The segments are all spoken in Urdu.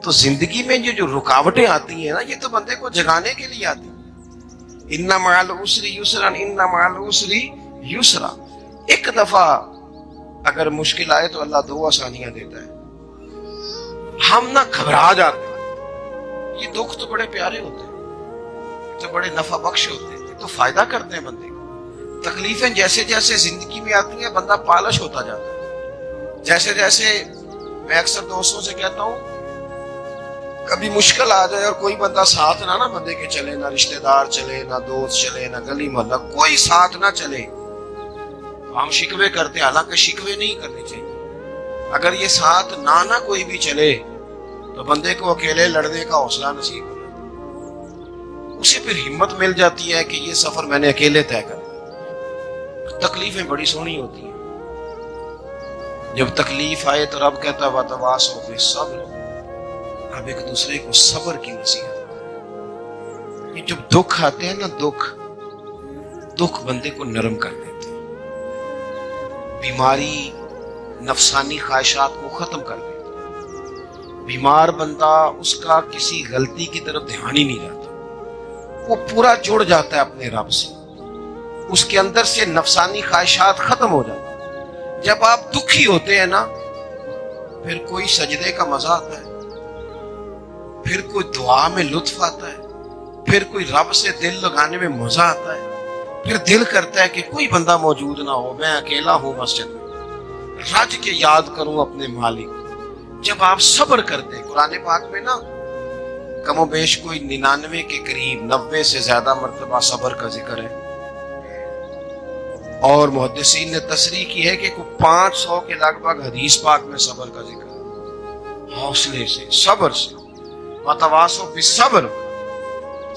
تو زندگی میں یہ جو رکاوٹیں آتی ہیں نا، یہ تو بندے کو جگانے کے لیے آتی ہیں۔ ان مع العسر یسرا، ان مع العسر یسرا۔ ایک دفعہ اگر مشکل آئے تو اللہ دو آسانیاں دیتا ہے، ہم نہ گھبرا جاتے ہیں۔ یہ دکھ تو بڑے پیارے ہوتے ہیں، یہ تو بڑے نفع بخش ہوتے ہیں، یہ تو فائدہ کرتے ہیں بندے کو۔ تکلیفیں جیسے جیسے زندگی میں آتی ہیں بندہ پالش ہوتا جاتا ہے۔ جیسے جیسے میں اکثر دوستوں سے کہتا ہوں، کبھی مشکل آ جائے اور کوئی بندہ ساتھ نہ بندے کے چلے، نہ رشتہ دار چلے، نہ دوست چلے، نہ گلی محلہ، کوئی ساتھ نہ چلے، ہم شکوے کرتے ہیں، حالانکہ شکوے نہیں کرنے چاہیے۔ اگر یہ ساتھ نہ کوئی بھی چلے تو بندے کو اکیلے لڑنے کا حوصلہ نصیب ہو جاتا ہے، اسے پھر ہمت مل جاتی ہے کہ یہ سفر میں نے اکیلے طے کرنا۔ تکلیفیں بڑی سونی ہوتی ہیں، جب تکلیف آئے تو رب کہتا ہے وَتَوَاصَوْا بِالصَّبْرِ، اب ایک دوسرے کو صبر کی نصیحت۔ یہ جب دکھ آتے ہیں نا، دکھ بندے کو نرم کر دیتے ہیں، بیماری نفسانی خواہشات کو ختم کر دیتے ہیں۔ بیمار بندہ، اس کا کسی غلطی کی طرف دھیان ہی نہیں جاتا، وہ پورا جڑ جاتا ہے اپنے رب سے، اس کے اندر سے نفسانی خواہشات ختم ہو جاتی ہیں۔ جب آپ دکھی ہوتے ہیں نا، پھر کوئی سجدے کا مزہ آتا ہے، پھر کوئی دعا میں لطف آتا ہے، پھر کوئی رب سے دل لگانے میں مزہ آتا ہے، پھر دل کرتا ہے کہ کوئی بندہ موجود نہ ہو، میں اکیلا ہوں مسجد میں، رج کے یاد کروں اپنے مالک۔ جب آپ صبر کرتے ہیں، قرآن پاک میں نا کم و بیش کوئی 99 کے قریب 90 سے زیادہ مرتبہ صبر کا ذکر ہے، اور محدثین نے تصریح کی ہے کہ کوئی 500 کے لگ بھگ حدیث پاک میں صبر کا ذکر ہے۔ حوصلے سے، صبر سے، وَتَوَاصَوْا بِالصَّبْرِ،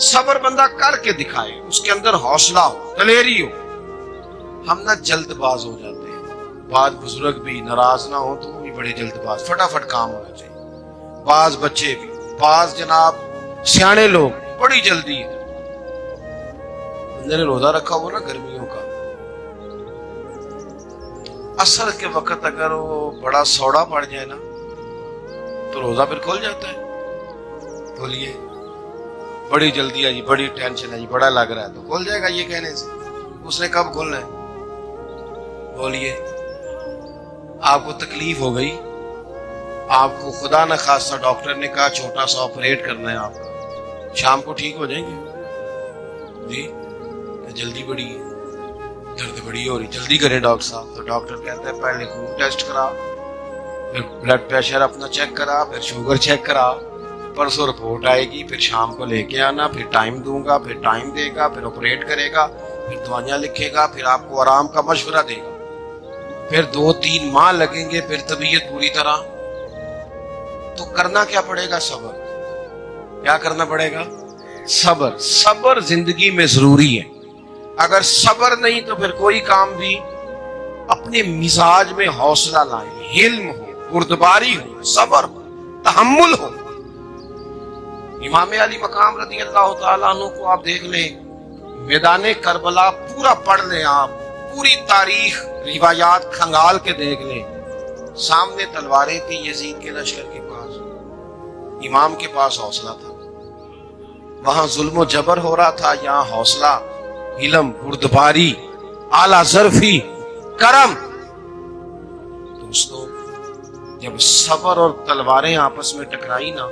صبر بندہ کر کے دکھائے، اس کے اندر حوصلہ ہو، دلیری ہو۔ ہم نہ جلد باز ہو جاتے ہیں، بعض بزرگ بھی ناراض نہ ہو تو وہ بھی بڑے جلد باز، فٹافٹ کام ہونا چاہیے۔ بعض بچے بھی، بعض جناب سیانے لوگ، بڑی جلدی ہے۔ بندے نے روزہ رکھا ہو نا گرمیوں کا، عصر کے وقت اگر وہ بڑا سوڑا پڑ جائے نا تو روزہ پھر کھل جاتا ہے۔ بولیے، بڑی جلدی ہے جی، بڑی ٹینشن ہے جی، بڑا لگ رہا ہے، تو کھل جائے گا یہ کہنے سے، اس نے کب کھلنا ہے؟ بولیے، آپ کو تکلیف ہو گئی، آپ کو خدا نہ خواستہ ڈاکٹر نے کہا چھوٹا سا آپریٹ کرنا ہے آپ کا، شام کو ٹھیک ہو جائیں گے جی؟ جلدی بڑی ہے، درد بڑی ہو رہی، جلدی کریں ڈاکٹر صاحب۔ تو ڈاکٹر کہتا ہے پہلے خون ٹیسٹ کرا، پھر بلڈ پریشر اپنا چیک کرا، پھر شوگر چیک کرا، پرسوں رپورٹ آئے گی، پھر شام کو لے کے آنا، پھر ٹائم دوں گا، پھر ٹائم دے گا، پھر آپریٹ کرے گا، پھر دوائیاں لکھے گا، پھر آپ کو آرام کا مشورہ دے گا، پھر 2-3 ماہ لگیں گے، پھر طبیعت پوری طرح۔ تو کرنا کیا پڑے گا؟ صبر۔ کیا کرنا پڑے گا؟ صبر۔ صبر زندگی میں ضروری ہے۔ اگر صبر نہیں تو پھر کوئی کام بھی، اپنے مزاج میں حوصلہ لائیں، حلم ہو، بردباری ہو، صبر ہو، تحمل ہو۔ امام علی مقام رضی اللہ تعالیٰ عنہ کو آپ دیکھ لیں، میدان کربلا پورا پڑھ لیں، آپ پوری تاریخ روایات کھنگال کے دیکھ لیں، سامنے تلواریں تھی یزید کے لشکر کے پاس، امام کے پاس حوصلہ تھا۔ وہاں ظلم و جبر ہو رہا تھا، یہاں حوصلہ، علم، بردباری، اعلیٰ ظرفی، کرم۔ دوستو، جب صبر اور تلواریں آپس میں ٹکرائی نا،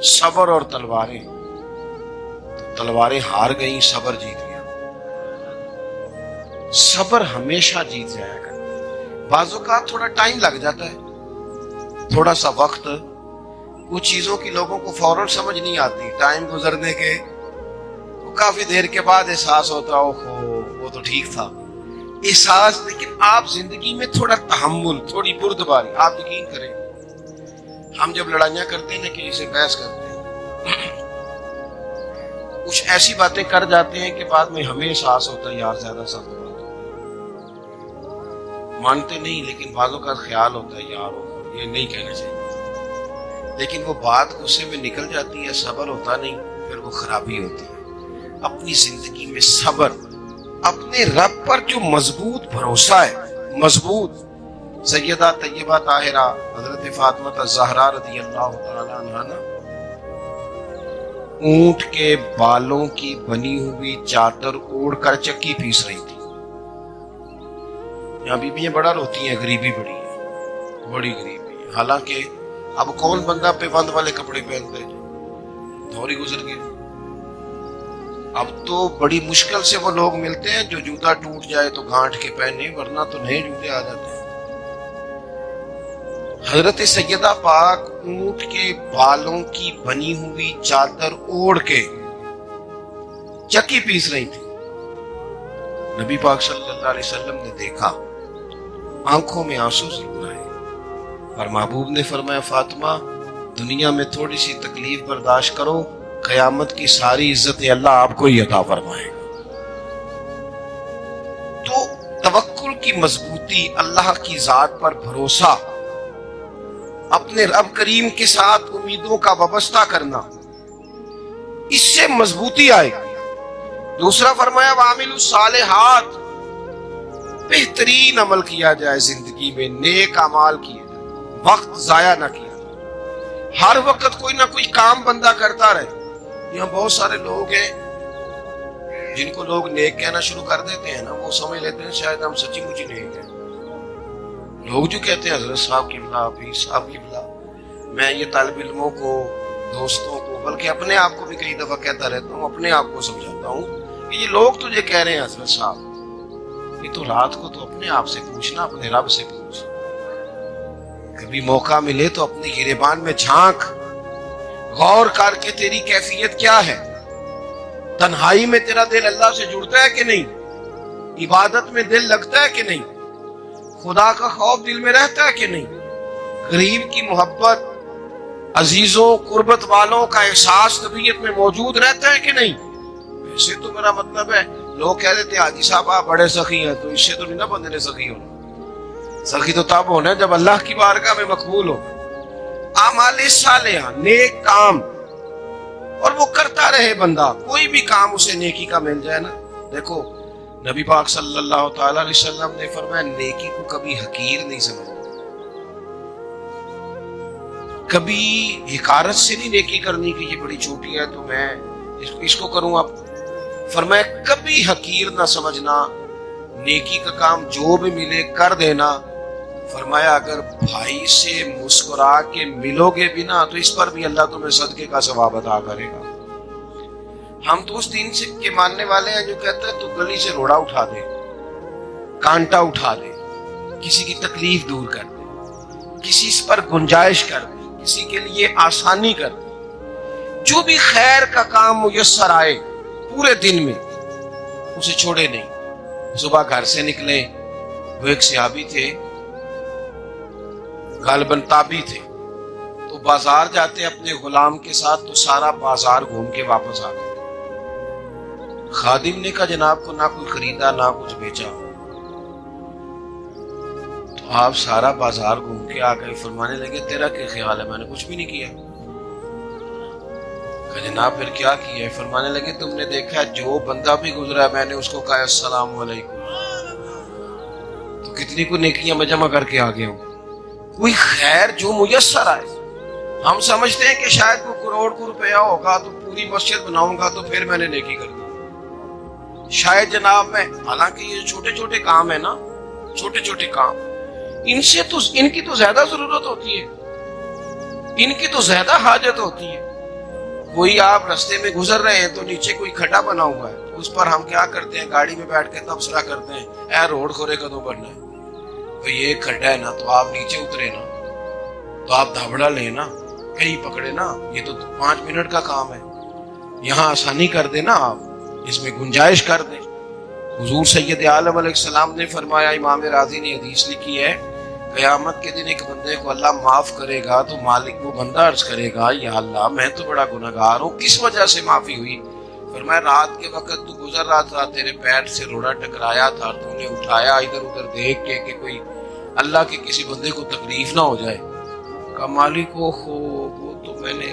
صبر اور تلواریں، تو تلواریں ہار گئیں، صبر جیت گیا۔ صبر ہمیشہ جیت جایا گا۔ بعض اوقات تھوڑا ٹائم لگ جاتا ہے، تھوڑا سا وقت، کچھ چیزوں کی لوگوں کو فوراً سمجھ نہیں آتی، ٹائم گزرنے کے کافی دیر کے بعد احساس ہوتا ہے وہ تو ٹھیک تھا، احساس۔ لیکن آپ زندگی میں تھوڑا تحمل، تھوڑی بردباری، آپ یقین کریں، ہم جب لڑائیاں کرتے ہیں نا، کسی سے بحث کرتے ہیں، کچھ ایسی باتیں کر جاتے ہیں کہ بعد میں ہمیں احساس ہوتا ہے یار زیادہ سخت بات، مانتے نہیں، لیکن بعضوں کا خیال ہوتا ہے یار یہ نہیں کہنا چاہیے، لیکن وہ بات غصے میں نکل جاتی ہے، صبر ہوتا نہیں، پھر وہ خرابی ہوتی ہے۔ اپنی زندگی میں صبر، اپنے رب پر جو مضبوط بھروسہ ہے، مضبوط سیدہ طیبہ طاہرہ حضرت فاطمہ الزہرا رضی اللہ تعالی عنہا نا اونٹ کے بالوں کی بنی ہوئی چادر اوڑھ کر چکی پیس رہی تھی. یہاں بیویاں بڑا روتی ہیں، غریبی بڑی ہے، بڑی غریبی ہے. حالانکہ اب کون بندہ پیوند والے کپڑے پہنتے ہیں، دور ہی گزر گئے. اب تو بڑی مشکل سے وہ لوگ ملتے ہیں جو جوتا ٹوٹ جائے تو گانٹھ کے پہنے، ورنہ تو نئے جوتے آ جاتے ہیں. حضرت سیدہ پاک اونٹ کے بالوں کی بنی ہوئی چادر اوڑھ کے چکی پیس رہی تھی. نبی پاک صلی اللہ علیہ وسلم نے دیکھا، آنکھوں میں آنسو ضرور آئے، اور محبوب نے فرمایا فاطمہ دنیا میں تھوڑی سی تکلیف برداشت کرو، قیامت کی ساری عزت اللہ آپ کو ہی عطا فرمائے گا. تو توکل کی مضبوطی، اللہ کی ذات پر بھروسہ، اپنے رب کریم کے ساتھ امیدوں کا وابستہ کرنا، اس سے مضبوطی آئے گی. دوسرا فرمایا وَعَمِلُوا الصَّالِحَاتِ، بہترین عمل کیا جائے زندگی میں، نیک اعمال کیے جائے، وقت ضائع نہ کیا جائے، ہر وقت کوئی نہ کوئی کام بندہ کرتا رہے. یہاں بہت سارے لوگ ہیں جن کو لوگ نیک کہنا شروع کر دیتے ہیں نا، وہ سمجھ لیتے ہیں شاید ہم سچی مچی نیک ہیں. لوگ جو کہتے ہیں حضرت صاحب قبلہ، پیر صاحب قبلہ، میں یہ طالب علموں کو، دوستوں کو، بلکہ اپنے آپ کو بھی کئی دفعہ کہتا رہتا ہوں، اپنے آپ کو سمجھاتا ہوں کہ یہ لوگ تجھے کہہ رہے ہیں حضرت صاحب، یہ تو رات کو تو اپنے آپ سے پوچھنا، اپنے رب سے پوچھ. کبھی موقع ملے تو اپنے گریبان میں جھانک، غور کر کے تیری کیفیت کیا ہے. تنہائی میں تیرا دل اللہ سے جڑتا ہے کہ نہیں؟ عبادت میں دل لگتا ہے کہ نہیں؟ خدا کا خوف دل میں رہتا ہے کہ نہیں؟ غریب کی محبت، عزیزوں قربت والوں کا احساس طبیعت میں موجود رہتا ہے کہ نہیں؟ ایسے تو میرا مطلب ہے، لوگ کہہ دیتے حاجی صاحب آپ بڑے سخی ہیں، تو اس سے تو نہیں نا بندے نے سخی ہونا. سخی تو تب ہونا ہے جب اللہ کی بارگاہ میں مقبول ہو. اعمال صالحہ، نیک کام، اور وہ کرتا رہے بندہ، کوئی بھی کام اسے نیکی کا مل جائے نا. دیکھو نبی پاک صلی اللہ تعالی علیہ وسلم نے فرمایا نیکی کو کبھی حقیر نہیں سمجھنا، کبھی حقارت سے نہیں نیکی کرنی کہ یہ بڑی چھوٹی ہے تو میں اس کو کروں. اب فرمایا کبھی حقیر نہ سمجھنا، نیکی کا کام جو بھی ملے کر دینا. فرمایا اگر بھائی سے مسکرا کے ملو گے بھی نا تو اس پر بھی اللہ تمہیں صدقے کا ثواب عطا کرے گا. ہم تو اس دین سے کے ماننے والے ہیں جو کہتا ہے تو گلی سے روڑا اٹھا دے، کانٹا اٹھا دے، کسی کی تکلیف دور کر دے، کسی اس پر گنجائش کر دے، کسی کے لیے آسانی کر دے. جو بھی خیر کا کام میسر آئے پورے دن میں اسے چھوڑے نہیں. صبح گھر سے نکلے، وہ ایک صحابی تھے، غالباً تابعی تھے، تو بازار جاتے اپنے غلام کے ساتھ تو سارا بازار گھوم کے واپس آ گئے. خادم نے کہا جناب کو نہ کوئی خریدا نہ کچھ بیچا. تو آپ سارا بازار گھوم کے آ گئے. فرمانے لگے تیرا کیا خیال ہے؟ میں نے کچھ بھی نہیں کیا. کہا جناب پھر کیا کیا ہے؟ فرمانے لگے تم نے دیکھا جو بندہ بھی گزرا ہے میں نے اس کو کہا السلام علیکم، تو کتنی کو نیکیاں میں جمع کر کے آ گیا ہوں. کوئی خیر جو میسر آئے. ہم سمجھتے ہیں کہ شاید کوئی کروڑ کو روپیہ ہوگا تو پوری مسجد بناؤں گا تو پھر میں نے نیکی کر دی. شاید جناب میں، حالانکہ یہ چھوٹے چھوٹے کام ہے نا، چھوٹے چھوٹے کام، ان کی تو زیادہ ضرورت ہوتی ہے، ان کی تو زیادہ حاجت ہوتی ہے. کوئی آپ رستے میں گزر رہے ہیں تو نیچے کوئی کھڈا بنا ہوا ہے، اس پر ہم کیا کرتے ہیں؟ گاڑی میں بیٹھ کے تبصرہ کرتے ہیں اے روڈ کھورے کدوں بننا ہے. تو یہ کھڈا ہے نا تو آپ نیچے اترے نا، تو آپ دھابڑا لیں نا، کہیں پکڑے نا، یہ تو 5 منٹ کا کام ہے. یہاں آسانی کر دے نا، آپ اس میں گنجائش کر دیں. حضور سید عالم علیہ السلام نے فرمایا، امام راضی نے حدیث لکھی ہے، قیامت کے دن ایک بندے کو اللہ معاف کرے گا تو مالک وہ بندہ عرض کرے گا یا اللہ میں تو بڑا گناہگار ہوں، کس وجہ سے معافی ہوئی؟ فرمایا رات کے وقت تو گزر رہا تھا، تیرے پیر سے روڑا ٹکرایا تھا، تو نے اٹھایا ادھر ادھر دیکھ کے کہ کوئی اللہ کے کسی بندے کو تکلیف نہ ہو جائے. کہا مالک کو وہ تو میں نے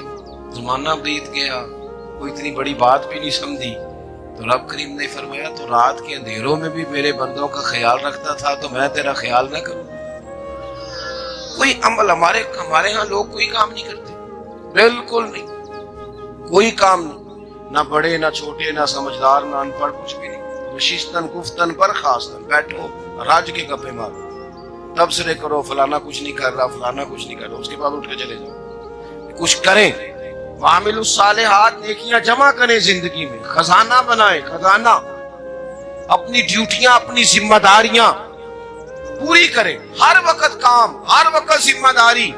زمانہ بیت گیا، کوئی اتنی بڑی بات بھی نہیں سمجھی. تو رب کریم نے فرمایا تو رات کے اندھیروں میں بھی میرے بندوں کا خیال رکھتا تھا تو میں تیرا خیال نہ کروں؟ کوئی عمل ہمارے ہاں لوگ کوئی کام نہیں کرتے، بالکل نہیں، کوئی کام نہیں، نہ بڑے نہ چھوٹے نہ سمجھدار نہ ان پڑھ، کچھ بھی نہیں، نشستن گفتن پر خاصتن، بیٹھو راج کے گپے مارو، تبصرے کرو، فلانا کچھ نہیں کر رہا، فلانا کچھ نہیں کر رہا، اس کے بعد اٹھ کے چلے جاؤ، کچھ کریں، وعاملوا الصالحات، نیکیاں جمع کریں زندگی میں، خزانہ بنائیں، خزانہ، اپنی ڈیوٹیاں اپنی ذمہ داریاں پوری کریں، ہر وقت کام، ہر وقت ذمہ داری،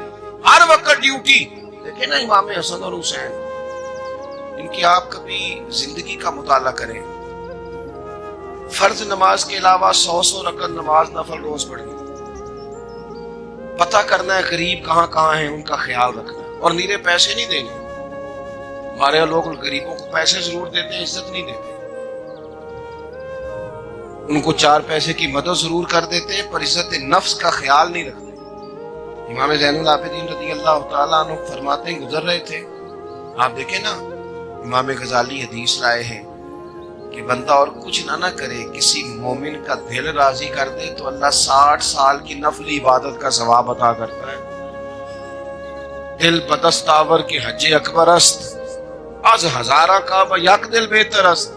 ہر وقت ڈیوٹی۔ دیکھیں نا امام حسن اور حسین، ان کی آپ کبھی زندگی کا مطالعہ کریں، فرض نماز کے علاوہ 100 رکعت نماز نفل روز پڑھیں، پتہ کرنا ہے غریب کہاں کہاں ہیں، ان کا خیال رکھنا ہے، اور نیرے پیسے نہیں دینے۔ ہمارے یہاں لوگ غریبوں کو پیسے ضرور دیتے ہیں، عزت نہیں دیتے، ان کو 4 پیسے کی مدد ضرور کر دیتے ہیں، پر عزت نفس کا خیال نہیں رکھتے۔ امام زین العابدین رضی اللہ تعالیٰ عنہ فرماتے ہیں، گزر رہے تھے، آپ دیکھیں نا، امام غزالی حدیث لائے ہیں کہ بندہ اور کچھ نہ کرے، کسی مومن کا دل راضی کر دے تو اللہ 60 سال کی نفلی عبادت کا ثواب عطا کرتا ہے۔ دل بدستاور کے حج اکبر است، از ہزارہ کعبہ یک دل بہتر است۔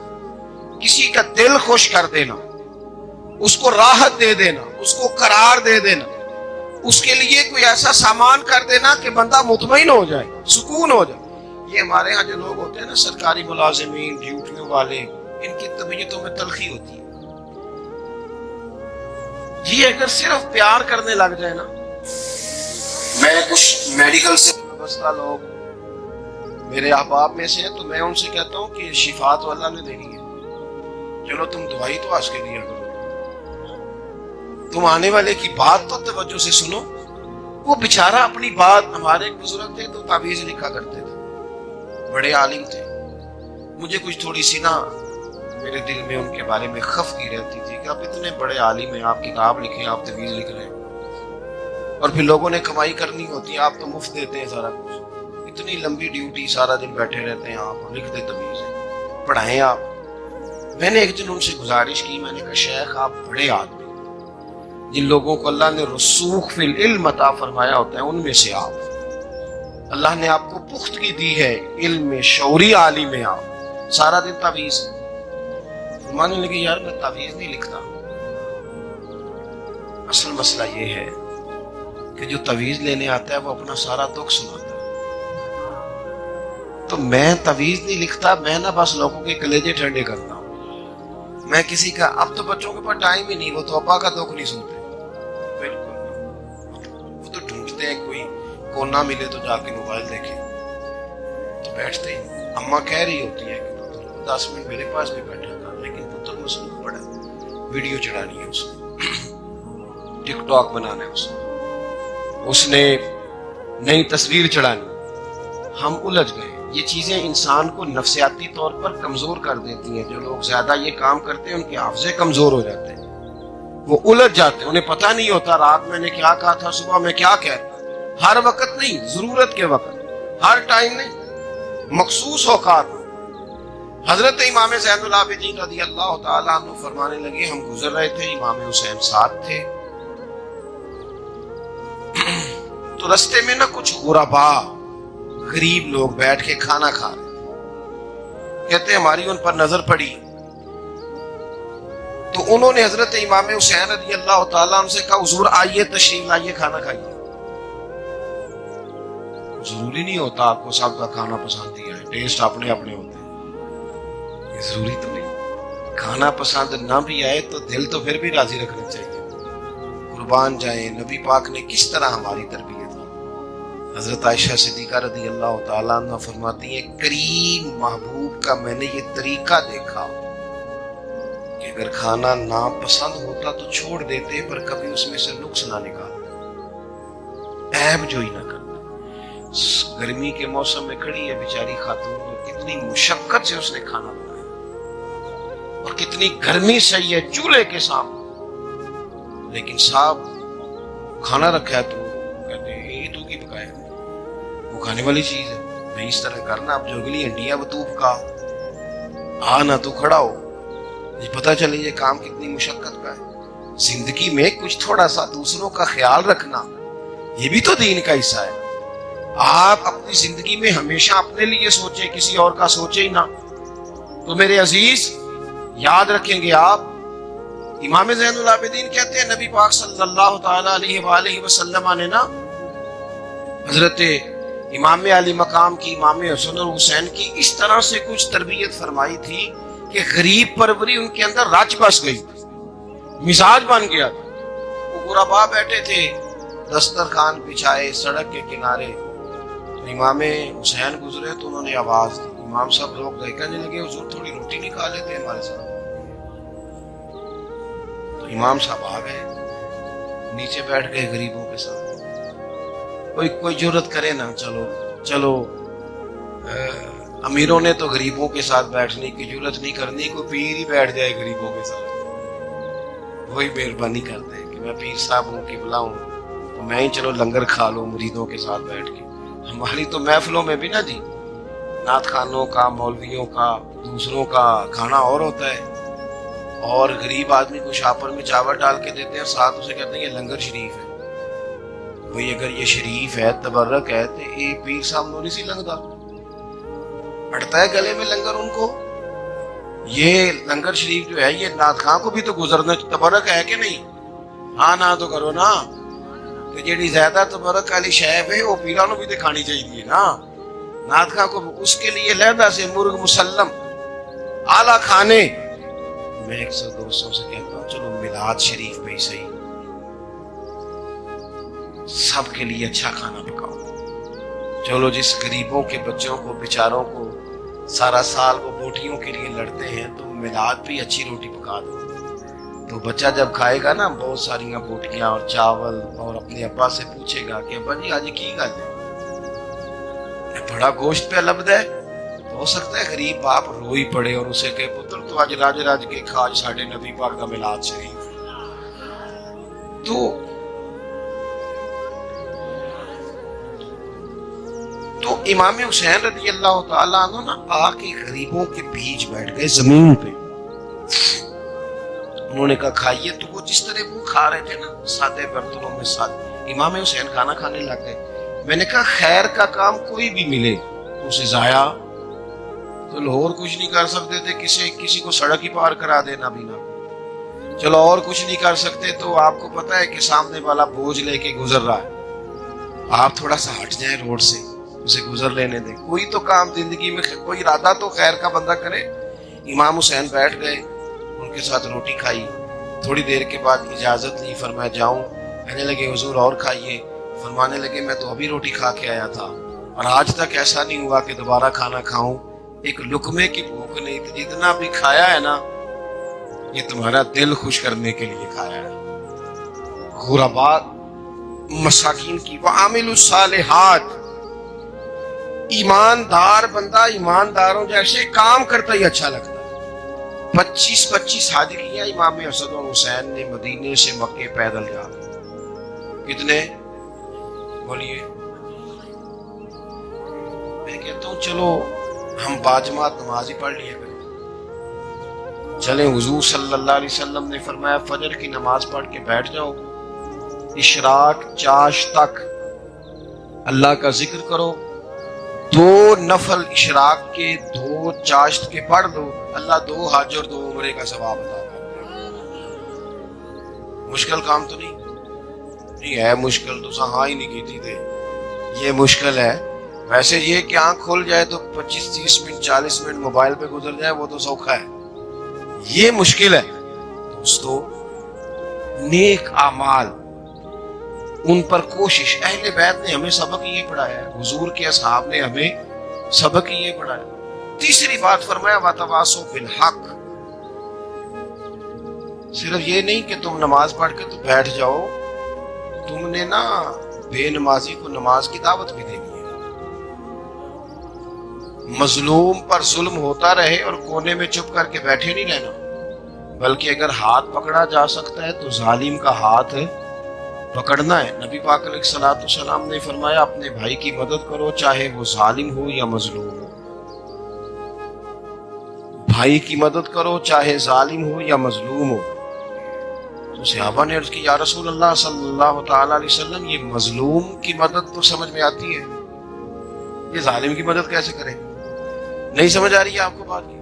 کسی کا دل خوش کر دینا، اس کو راحت دے دینا، اس کو قرار دے دینا، اس کے لیے کوئی ایسا سامان کر دینا کہ بندہ مطمئن ہو جائے، سکون ہو جائے۔ یہ ہمارے ہاں جو لوگ ہوتے ہیں نا، سرکاری ملازمین، ڈیوٹیوں والے، ان کی طبیعتوں میں تلخی ہوتی ہے۔ جی اگر صرف پیار کرنے لگ جائے نا، میں کچھ میڈیکل سے وابستہ لوگ میرے احباب میں سے ہیں، تو میں ان سے کہتا ہوں کہ شفا تو اللہ نے دینی ہے، چلو تم دعائی تو آج کے دیا کرو، تم آنے والے کی بات تو توجہ سے سنو۔ وہ بیچارہ اپنی بات، ہمارے ایک بزرگ تھے تو تعویذ لکھا کرتے تھے، بڑے عالم تھے، مجھے کچھ تھوڑی سی نا میرے دل میں ان کے بارے میں خفگی رہتی تھی کہ آپ اتنے بڑے عالم ہیں، آپ کتاب لکھیں، آپ تعویذ لکھ رہے ہیں، اور پھر لوگوں نے کمائی کرنی ہوتی ہے، آپ تو مفت دیتے ہیں سارا کچھ، اتنی لمبی ڈیوٹی، سارا دن بیٹھے رہتے ہیں، آپ لکھ دے تعویذ، پڑھائیں آپ۔ میں نے ایک دن ان سے گزارش کی، میں نے کہا شیخ آپ بڑے آدمی، جن لوگوں کو اللہ نے رسوخ فی العلم عطا فرمایا ہوتا ہے ان میں سے آپ، اللہ نے آپ کو پختگی دی ہے، علم شعوری عالم ہے آپ، سارا دن تعویذ۔ فرمانے لگے یار میں تعویذ نہیں لکھتا، اصل مسئلہ یہ ہے کہ جو تعویذ لینے آتا ہے وہ اپنا سارا دکھ سناتا ہے، تو میں تعویذ نہیں لکھتا، میں نہ بس لوگوں کے کلیجے ٹھنڈے کرتا ہوں، میں کسی کا، اب تو بچوں کے پاس ٹائم ہی نہیں، وہ تو ابا کا دکھ نہیں سنتے، بالکل، وہ تو ڈھونڈتے ہیں کوئی کونا ملے تو جا کے موبائل دیکھیں، تو بیٹھتے ہیں، اماں کہہ رہی ہوتی ہے کہ پتر 10 منٹ میرے پاس بھی بیٹھا تھا، لیکن پتر مصروف پڑا، ویڈیو چڑھانی ہے اس نے، ٹک ٹاک بنانا ہے اس نے نئی تصویر چڑھانی، ہم الجھ گئے۔ یہ چیزیں انسان کو نفسیاتی طور پر کمزور کر دیتی ہیں، جو لوگ زیادہ یہ کام کرتے ہیں ان کے حافظے کمزور ہو جاتے ہیں، وہ الجھ جاتے ہیں، انہیں پتہ نہیں ہوتا رات میں نے کیا کہا تھا، صبح میں کیا کہہ رہا، ہر وقت نہیں، ضرورت کے وقت، ہر ٹائم نہیں، مخصوص اوقات۔ حضرت امام زین العابدین رضی اللہ تعالیٰ عنہ فرمانے لگے، ہم گزر رہے تھے، امام حسین ساتھ تھے، تو رستے میں نہ کچھ غربا، غریب لوگ بیٹھ کے کھانا کھا رہے، کہتے ہماری ان پر نظر پڑی تو انہوں نے حضرت امام حسین رضی اللہ تعالیٰ عنہ سے کہا حضور آئیے تشریف لائیے کھانا کھائیے۔ ضروری نہیں ہوتا آپ کو سب کا کھانا پسند ہی ہے، ٹیسٹ اپنے اپنے ہوتے ہیں، یہ ضروری تو نہیں، کھانا پسند نہ بھی آئے تو دل تو پھر بھی راضی رکھنا چاہیے۔ قربان جائیں نبی پاک نے کس طرح ہماری تربیت کی۔ حضرت عائشہ صدیقہ رضی اللہ تعالیٰ عنہ فرماتی ہیں کریم محبوب کا میں نے یہ طریقہ دیکھا کہ اگر کھانا ناپسند ہوتا تو چھوڑ دیتے، پر کبھی اس میں سے نقص نہ نکالتے، عیب جو ہی نہ کرتے۔ گرمی کے موسم میں کھڑی ہے بیچاری خاتون، کتنی مشقت سے اس نے کھانا بنایا اور کتنی گرمی سہی ہے چولہے کے سامنے، لیکن صاحب کھانا رکھا ہے تو کہتے ہیں یہ تو کی پکایا، وہ کھانے والی چیز ہے، میں اس طرح کرنا، اب جو اگلی ہنڈیاں وہ تو پکا، نہ تو کھڑا ہو، یہ پتہ چلے یہ کام کتنی مشقت کا ہے۔ زندگی میں کچھ تھوڑا سا دوسروں کا خیال رکھنا، یہ بھی تو دین کا حصہ ہے. آپ اپنی زندگی میں ہمیشہ اپنے لیے سوچیں, کسی اور کا سوچیں ہی نہ. تو میرے عزیز یاد رکھیں گے آپ, امام زین العابدین کہتے ہیں نبی پاک صلی اللہ تعالی علیہ وآلہ وسلم نے نا حضرت امام علی مقام کی, امام حسن اور حسین کی اس طرح سے کچھ تربیت فرمائی تھی کہ غریب پروری ان کے اندر رچ بس گئی, مزاج بن گیا تھا. وہ غربا بیٹھے تھے دسترخوان بچھائے سڑک کے کنارے, تو امام حسین گزرے تو انہوں نے آواز دی. امام صاحب لوگ کہنے لگے حضور تھوڑی روٹی نکال لیتے ہیں ہمارے ساتھ. تو امام صاحب آ گئے, نیچے بیٹھ گئے غریبوں کے ساتھ. کوئی جرت کرے نا, چلو امیروں نے تو غریبوں کے ساتھ بیٹھنے کی جرت نہیں کرنی, کوئی پیر ہی بیٹھ جائے غریبوں کے ساتھ. وہی مہربانی کرتے ہیں کہ میں پیر صاحب ہوں, قبلہ ہوں, تو میں ہی چلو لنگر کھا لوں مریدوں کے ساتھ بیٹھ کے. ہماری تو محفلوں میں بھی نا جی نعت خانوں کا, مولویوں کا, دوسروں کا کھانا اور ہوتا ہے, اور غریب آدمی کو شاپر میں چاول ڈال کے دیتے ہیں, ساتھ اسے کہتے ہیں یہ لنگر شریف ہے. بھئی اگر یہ شریف ہے, تبرک ہے, تو یہ پیر صاحب نو نہیں سی لنگدا, اڑتا ہے گلے میں لنگر ان کو. یہ لنگر شریف جو ہے یہ نعت خاں کو بھی تو گزرنا تبرک ہے کہ نہیں؟ ہاں نہ تو کرو نا. تو جیڑی زیادہ تبرک والی شے ہے وہ پیراں نو بھی تو کھانی چاہیے نا. نعت خاں کو اس کے لیے لہدا سے مرغ مسلم اعلیٰ کھانے. میں اکثر دوستوں سے کہتا ہوں چلو میلاد شریف پہ ہی صحیح سب کے لیے اچھا کھانا پکاؤ. چلو جس غریبوں کے بچوں کو بیچاروں کو سارا سال وہ بوٹیوں کے لیے لڑتے ہیں, تو میلاد بھی اچھی روٹی پکا دو. تو بچہ جب کھائے گا نا بہت ساری بوٹیاں اور چاول, اور اپنے ابا سے پوچھے گا کہ ابا جی آج کی گل ہے, بڑا گوشت پہ لبد ہے. تو ہو سکتا ہے غریب باپ روئی پڑے اور اسے کہ پتر تو آج راج راج کے کھاج ساڑھے نبی پاک کا میلاد شریف. تو امام حسین رضی اللہ تعالیٰ عنہ نا آ کے غریبوں کے بیچ بیٹھ گئے زمین پہ. انہوں نے کہا کھائیے. تو وہ جس طرح وہ کھا رہے تھے نا سادے برتنوں میں ساتھ, امام حسین کھانا کھانے لگ گئے. میں نے کہا خیر کا کام کوئی بھی ملے اسے ضائع تو لاہور کچھ نہیں کر سکتے تھے, کسی کو سڑک ہی پار کرا دینا بھی نہ. چلو اور کچھ نہیں کر سکتے تو آپ کو پتا ہے کہ سامنے والا بوجھ لے کے گزر رہا ہے, آپ تھوڑا سا ہٹ جائیں روڈ سے, اسے گزر لینے دیں. کوئی تو کام زندگی میں, کوئی ارادہ تو خیر کا بندہ کرے. امام حسین بیٹھ گئے, ان کے ساتھ روٹی کھائی. تھوڑی دیر کے بعد اجازت لی, فرمایا جاؤں. کہنے لگے حضور اور کھائیے. فرمانے لگے میں تو ابھی روٹی کھا کے آیا تھا اور آج تک ایسا نہیں ہوا کہ دوبارہ کھانا کھاؤں. ایک لقمے کی بھوک نہیں تھی, جتنا بھی کھایا ہے نا یہ تمہارا دل خوش کرنے کے لیے کھایا ہے. غربا مساکین کی وعامل الصالحات, ایماندار بندہ ایمانداروں جیسے کام کرتا ہی اچھا لگتا ہے. 25 حاجریاں امام حسن اور حسین نے مدینے سے مکے پیدل جا. کتنے بولیے؟ میں کہتا ہوں چلو ہم باجماعت نماز ہی پڑھ لیا کریں. چلیں, حضور صلی اللہ علیہ وسلم نے فرمایا فجر کی نماز پڑھ کے بیٹھ جاؤ, اشراق چاش تک اللہ کا ذکر کرو. 2 نفل اشراق کے 2 چاشت کے پڑھ دو, اللہ 2 حج اور 2 عمرے کا ثواب عطا کر دے. مشکل کام تو نہیں ہے, مشکل تو ہاں ہی نہیں کی تھی. یہ مشکل ہے. ویسے یہ کہ آنکھ کھل جائے تو 25-30 منٹ 40 منٹ موبائل پہ گزر جائے وہ تو سوکھا ہے. یہ مشکل ہے دوستو. نیک اعمال ان پر کوشش. اہل بیت نے ہمیں سبق یہ پڑھایا ہے, حضور کے اصحاب نے ہمیں سبق یہ پڑھایا. تیسری بات فرمایا وتواصوا بالحق. صرف یہ نہیں کہ تم نماز پڑھ کے تو بیٹھ جاؤ, تم نے نا بے نمازی کو نماز کی دعوت بھی دینی ہے. مظلوم پر ظلم ہوتا رہے اور کونے میں چپ کر کے بیٹھے نہیں رہنا, بلکہ اگر ہاتھ پکڑا جا سکتا ہے تو ظالم کا ہاتھ پکڑنا ہے. نبی پاک علیہ الصلوۃ والسلام نے فرمایا اپنے بھائی کی مدد کرو چاہے وہ ظالم ہو یا مظلوم ہو. بھائی کی مدد کرو چاہے ظالم ہو یا مظلوم ہو. تو صحابہ نے عرض کی یا رسول اللہ صلی اللہ تعالی علیہ وسلم یہ مظلوم کی مدد تو سمجھ میں آتی ہے، یہ ظالم کی مدد کیسے کریں؟ نہیں سمجھ آ رہی ہے آپ کو بات کی؟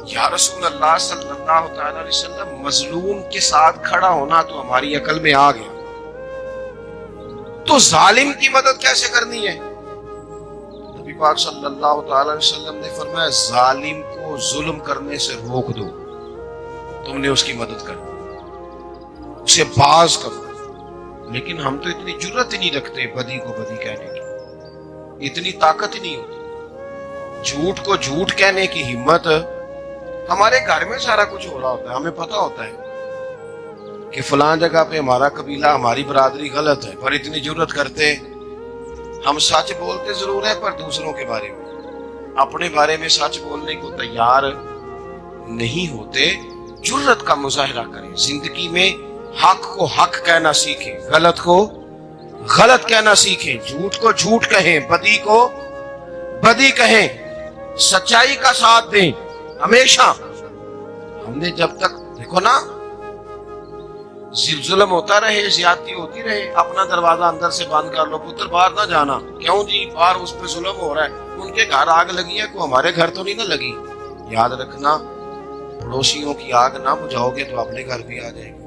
یا رسول اللہ صلی اللہ تعالی علیہ وسلم مظلوم کے ساتھ کھڑا ہونا تو ہماری عقل میں آ گیا، تو ظالم کی مدد کیسے کرنی ہے؟ نبی پاک صلی اللہ تعالی علیہ وسلم نے فرمایا ظالم کو ظلم کرنے سے روک دو، تم نے اس کی مدد کر دی، اسے باز کرو۔ لیکن ہم تو اتنی جرت ہی نہیں رکھتے بدی کو بدی کہنے کی، اتنی طاقت ہی نہیں ہوتی، جھوٹ کو جھوٹ کہنے کی ہمت۔ ہمارے گھر میں سارا کچھ ہو رہا ہوتا ہے، ہمیں پتہ ہوتا ہے کہ فلاں جگہ پہ ہمارا قبیلہ ہماری برادری غلط ہے، پر اتنی جرت کرتے ہم سچ بولتے ضرور ہیں پر دوسروں کے بارے میں، اپنے بارے میں سچ بولنے کو تیار نہیں ہوتے۔ جرت کا مظاہرہ کریں، زندگی میں حق کو حق کہنا سیکھیں، غلط کو غلط کہنا سیکھیں، جھوٹ کو جھوٹ کہیں، بدی کو بدی کہیں، سچائی کا ساتھ دیں ہمیشہ۔ ہم نے جب تک دیکھو نا ظلم ہوتا رہے، زیادتی ہوتی رہے، اپنا دروازہ اندر سے بند کر لو، پتر باہر نہ جانا، کیوں جی باہر اس پہ ظلم ہو رہا ہے، ان کے گھر آگ لگی ہے، کوئی ہمارے گھر تو نہیں نہ لگی۔ یاد رکھنا پڑوسیوں کی آگ نہ بجھاؤ گے تو اپنے گھر بھی آ جائے گی۔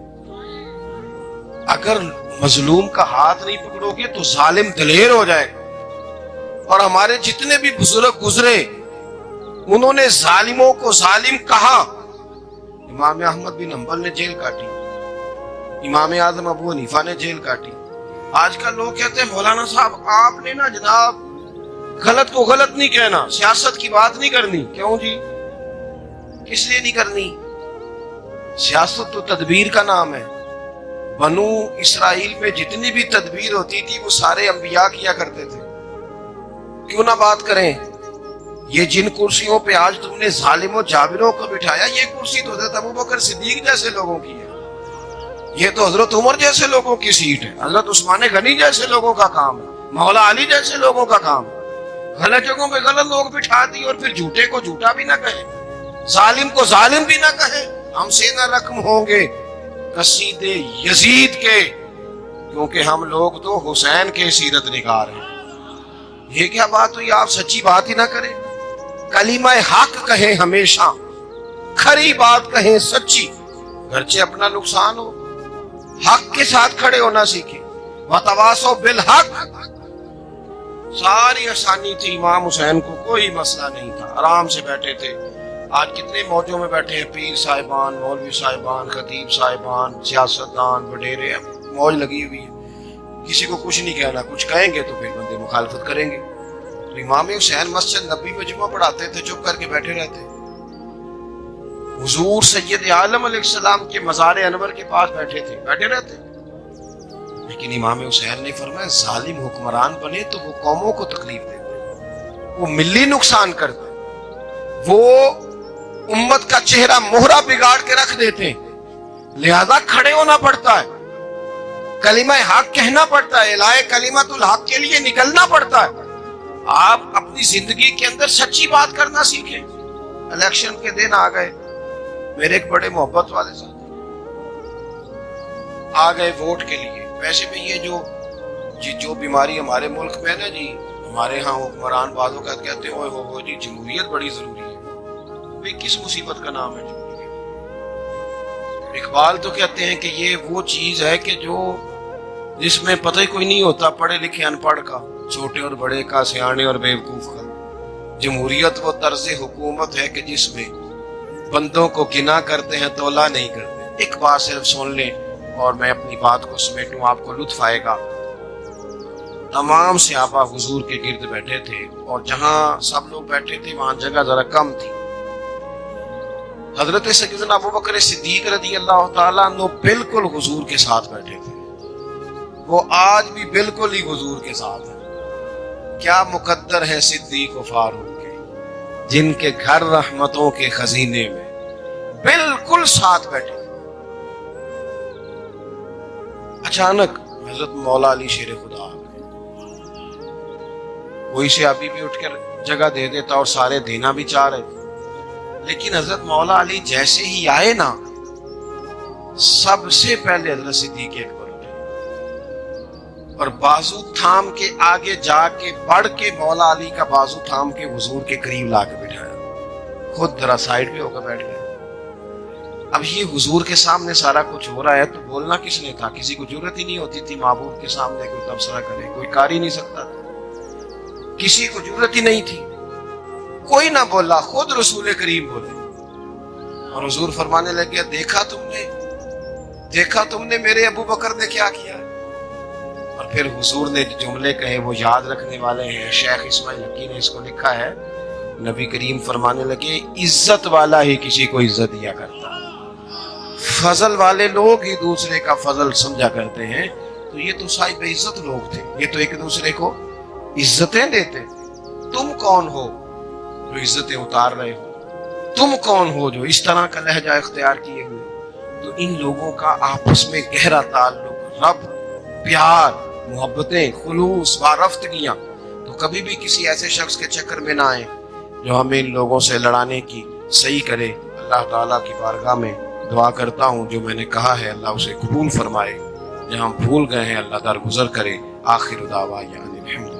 اگر مظلوم کا ہاتھ نہیں پکڑو گے تو ظالم دلیر ہو جائے گا۔ اور ہمارے جتنے بھی بزرگ گزرے انہوں نے ظالموں کو ظالم کہا۔ امام احمد بن حنبل نے جیل کاٹی، امام اعظم ابو حنیفہ نے جیل کاٹی۔ آج کل لوگ کہتے ہیں مولانا صاحب آپ نے نا جناب غلط کو غلط نہیں کہنا، سیاست کی بات نہیں کرنی۔ کیوں جی؟ کس لیے نہیں کرنی؟ سیاست تو تدبیر کا نام ہے۔ بنو اسرائیل میں جتنی بھی تدبیر ہوتی تھی وہ سارے انبیاء کیا کرتے تھے۔ کیوں نہ بات کریں؟ یہ جن کرسیوں پہ آج تم نے ظالم و جابروں کو بٹھایا، یہ کرسی تو حضرت ابوبکر صدیق جیسے لوگوں کی ہے، یہ تو حضرت عمر جیسے لوگوں کی سیٹ ہے، حضرت عثمان غنی جیسے لوگوں کا کام ہے، مولا علی جیسے لوگوں کا کام ہے۔ غلط جگہوں پہ غلط لوگ بٹھا دی اور پھر جھوٹے کو جھوٹا بھی نہ کہیں، ظالم کو ظالم بھی نہ کہیں۔ ہم سے نہ رقم ہوں گے قصید یزید کے، کیونکہ ہم لوگ تو حسین کے سیرت نگار ہیں۔ یہ کیا بات ہوئی؟ آپ سچی بات ہی نہ کریں، کلمہ حق کہیں، ہمیشہ کھری بات کہیں، سچی، گرچہ اپنا نقصان ہو، حق کے ساتھ کھڑے ہونا سیکھیں۔ وتواصوا بالحق، ساری آسانی تھی، امام حسین کو کوئی مسئلہ نہیں تھا، آرام سے بیٹھے تھے۔ آج کتنے موجوں میں بیٹھے ہیں، پیر صاحبان، مولوی صاحبان، خطیب صاحبان، سیاستدان، وڈیرے، موج لگی ہوئی ہے، کسی کو کچھ نہیں کہنا، کچھ کہیں گے تو پھر بندے مخالفت کریں گے۔ تو امام حسین مسجد نبی میں جمعہ پڑھاتے تھے، چپ کر کے بیٹھے رہتے۔ حضور سید عالم علیہ السلام کے مزار انور کے پاس بیٹھے تھے، بیٹھے رہتے۔ لیکن امام حسین نے فرمایا ظالم حکمران بنے تو وہ قوموں کو تکلیف دیتے، وہ ملی نقصان کرتے، وہ امت کا چہرہ مہرہ بگاڑ کے رکھ دیتے، لہذا کھڑے ہونا پڑتا ہے، کلمہ حق کہنا پڑتا ہے، الہے کلمۃ الحق کے لیے نکلنا پڑتا ہے۔ آپ اپنی زندگی کے اندر سچی بات کرنا سیکھیں۔ الیکشن کے دن آ گئے، میرے ایک بڑے محبت والے ساتھ آ گئے ووٹ کے لیے۔ ویسے بھی یہ جو بیماری ہمارے ملک میں ہے نا جی، ہمارے ہاں حکمران بعضوں کا کہتے ہیں ہو جی جمہوریت بڑی ضروری ہے۔ بھئی کس مصیبت کا نام ہے جمہوریت؟ اقبال تو کہتے ہیں کہ یہ وہ چیز ہے کہ جس میں پتہ ہی کوئی نہیں ہوتا، پڑھے لکھے ان پڑھ کا، چھوٹے اور بڑے کا، سیانے اور بیوقوف کا۔ جمہوریت وہ طرز حکومت ہے کہ جس میں بندوں کو گنا کرتے ہیں، تولا نہیں کرتے۔ ایک بات صرف سن لیں اور میں اپنی بات کو سمیٹوں، آپ کو لطف آئے گا۔ تمام صحابہ حضور کے گرد بیٹھے تھے، اور جہاں سب لوگ بیٹھے تھے وہاں جگہ ذرا کم تھی۔ حضرت سیدنا ابوبکر صدیق رضی اللہ تعالیٰ عنہ بالکل حضور کے ساتھ بیٹھے تھے، وہ آج بھی بالکل ہی حضور کے ساتھ ہیں۔ کیا مقدر ہے صدیق و فاروق کے، جن کے گھر رحمتوں کے خزینے میں بالکل ساتھ بیٹھے۔ اچانک حضرت مولا علی شیر خدا آ گئے، کوئی سے ابھی بھی اٹھ کر جگہ دے دیتا اور سارے دینا بھی چاہ رہے تھے، لیکن حضرت مولا علی جیسے ہی آئے نا، سب سے پہلے حضرت صدیق اکبر اٹھے اور بازو تھام کے آگے جا کے بڑھ کے مولا علی کا بازو تھام کے حضور کے قریب لا کے بٹھایا، خود ذرا سائڈ پہ ہو کر بیٹھ گئے۔ اب یہ حضور کے سامنے سارا کچھ ہو رہا ہے تو بولنا کس نے تھا؟ کسی کو ضرورت ہی نہیں ہوتی تھی معبود کے سامنے کوئی تبصرہ کرے، کوئی کر ہی نہیں سکتا تھا، کسی کو ضرورت ہی نہیں تھی، کوئی نہ بولا، خود رسول کریم بولے اور حضور فرمانے لگے دیکھا تم نے میرے ابو بکر نے کیا کیا؟ اور پھر حضور نے جملے کہے وہ یاد رکھنے والے ہیں، شیخ اسماعیل حقی نے اس کو لکھا ہے، نبی کریم فرمانے لگے عزت والا ہی کسی کو عزت دیا کرتا، فضل والے لوگ ہی دوسرے کا فضل سمجھا کرتے ہیں، تو یہ تو صاحب عزت لوگ تھے، یہ تو ایک دوسرے کو عزتیں دیتے۔ تم کون ہو جو عزتیں اتار رہے ہو؟ تم کون ہو جو اس طرح کا لہجہ اختیار کیے ہوئے؟ تو ان لوگوں کا آپس میں گہرا تعلق، رب، پیار، محبتیں، خلوص، وارفتگیاں، تو کبھی بھی کسی ایسے شخص کے چکر میں نہ آئیں جو ہمیں ان لوگوں سے لڑانے کی صحیح کرے۔ اللہ تعالیٰ کی بارگاہ میں دعا کرتا ہوں جو میں نے کہا ہے اللہ اسے قبول فرمائے، جہاں ہم بھول گئے ہیں اللہ درگزر کرے۔ آخر دعوانا الحمد